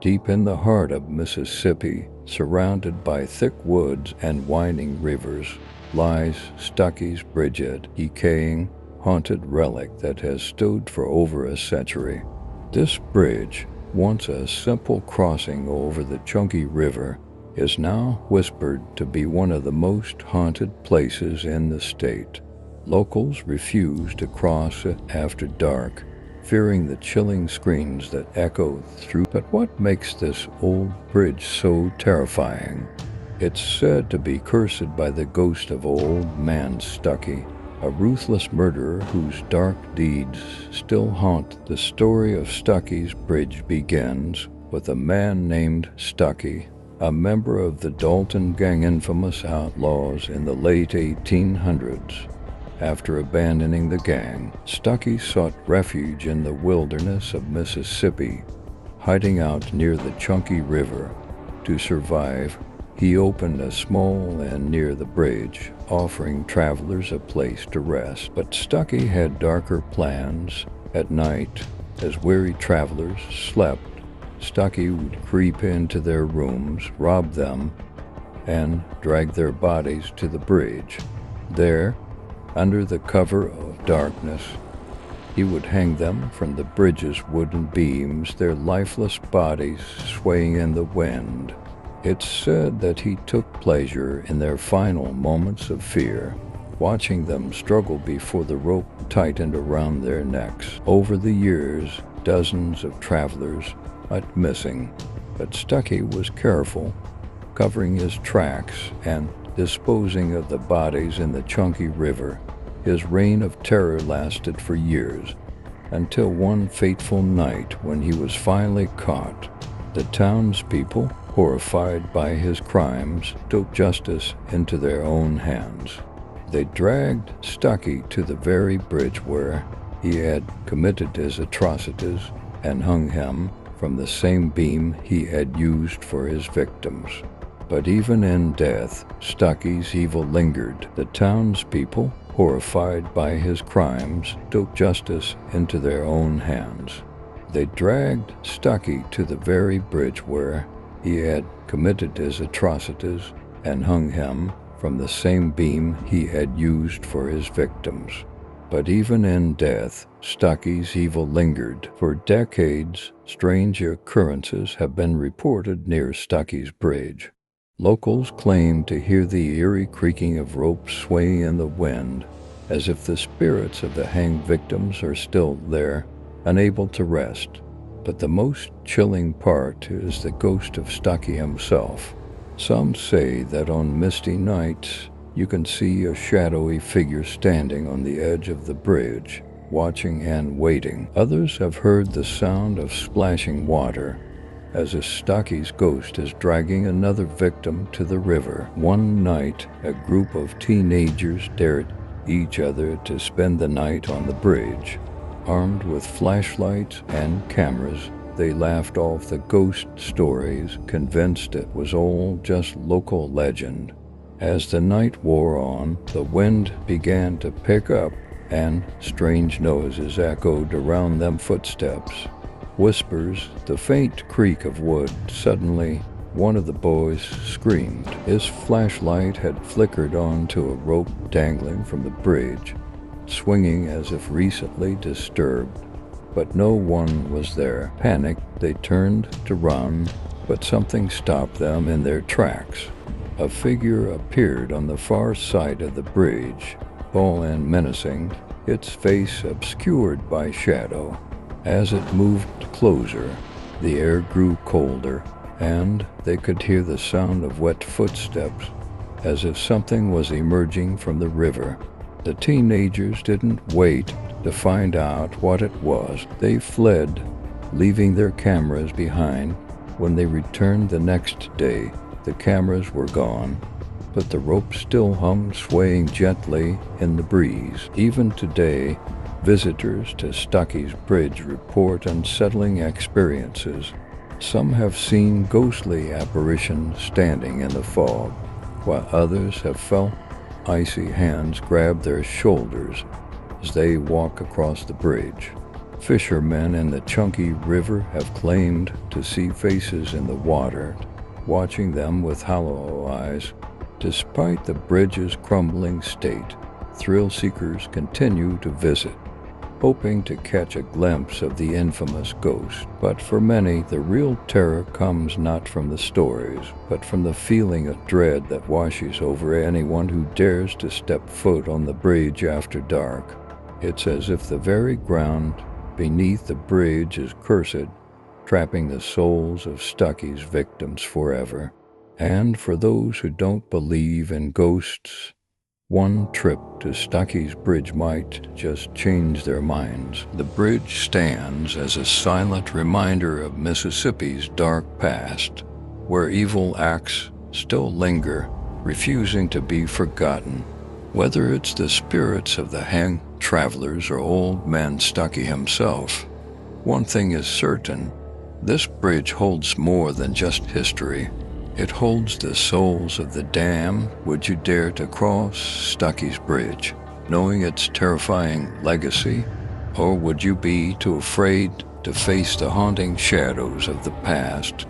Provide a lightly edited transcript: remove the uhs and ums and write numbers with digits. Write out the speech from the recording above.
Deep in the heart of Mississippi, surrounded by thick woods and winding rivers, lies Stuckey's Bridge, a decaying, haunted relic that has stood for over a century. This bridge, once a simple crossing over the Chunky River, is now whispered to be one of the most haunted places in the state. Locals refuse to cross it after dark, fearing the chilling screams that echo through. But what makes this old bridge so terrifying? It's said to be cursed by the ghost of Old Man Stuckey, a ruthless murderer whose dark deeds still haunt. The story of Stuckey's Bridge begins with a man named Stuckey, a member of the Dalton Gang, infamous outlaws in the late 1800s. After abandoning the gang, Stuckey sought refuge in the wilderness of Mississippi, hiding out near the Chunky River. To survive, he opened a small inn near the bridge, offering travelers a place to rest. But Stuckey had darker plans. At night, as weary travelers slept, Stuckey would creep into their rooms, rob them, and drag their bodies to the bridge. There, under the cover of darkness, he would hang them from the bridge's wooden beams, their lifeless bodies swaying in the wind. It's said that he took pleasure in their final moments of fear, watching them struggle before the rope tightened around their necks. Over the years, dozens of travelers went missing, but Stuckey was careful, covering his tracks and disposing of the bodies in the Chunky River. His reign of terror lasted for years, until one fateful night when he was finally caught. The townspeople, horrified by his crimes, took justice into their own hands. They dragged Stuckey to the very bridge where he had committed his atrocities and hung him from the same beam he had used for his victims. But even in death, Stuckey's evil lingered. The townspeople, horrified by his crimes, took justice into their own hands. They dragged Stuckey to the very bridge where he had committed his atrocities and hung him from the same beam he had used for his victims. But even in death, Stuckey's evil lingered. For decades, strange occurrences have been reported near Stuckey's Bridge. Locals claim to hear the eerie creaking of ropes swaying in the wind, as if the spirits of the hanged victims are still there, unable to rest. But the most chilling part is the ghost of Stuckey himself. Some say that on misty nights, you can see a shadowy figure standing on the edge of the bridge, watching and waiting. Others have heard the sound of splashing water, as if Stuckey's ghost is dragging another victim to the river. One night, a group of teenagers dared each other to spend the night on the bridge. Armed with flashlights and cameras, they laughed off the ghost stories, convinced it was all just local legend. As the night wore on, the wind began to pick up, and strange noises echoed around them. Footsteps, whispers, the faint creak of wood. Suddenly, one of the boys screamed. His flashlight had flickered onto a rope dangling from the bridge, swinging as if recently disturbed. But no one was there. Panicked, they turned to run, but something stopped them in their tracks. A figure appeared on the far side of the bridge, tall and menacing, its face obscured by shadow. As it moved closer, the air grew colder, and they could hear the sound of wet footsteps, as if something was emerging from the river. The teenagers didn't wait to find out what it was. They fled, leaving their cameras behind. When they returned the next day, the cameras were gone, but the rope still hung swaying gently in the breeze. Even today, visitors to Stuckey's Bridge report unsettling experiences. Some have seen ghostly apparitions standing in the fog, while others have felt icy hands grab their shoulders as they walk across the bridge. Fishermen in the Chunky River have claimed to see faces in the water, watching them with hollow eyes. Despite the bridge's crumbling state, thrill seekers continue to visit, hoping to catch a glimpse of the infamous ghost. But for many, the real terror comes not from the stories, but from the feeling of dread that washes over anyone who dares to step foot on the bridge after dark. It's as if the very ground beneath the bridge is cursed, trapping the souls of Stuckey's victims forever. And for those who don't believe in ghosts, one trip to Stuckey's Bridge might just change their minds. The bridge stands as a silent reminder of Mississippi's dark past, where evil acts still linger, refusing to be forgotten. Whether it's the spirits of the hanged travelers or old man Stuckey himself, one thing is certain: this bridge holds more than just history. It holds the souls of the damned. Would you dare to cross Stuckey's Bridge, knowing its terrifying legacy? Or would you be too afraid to face the haunting shadows of the past?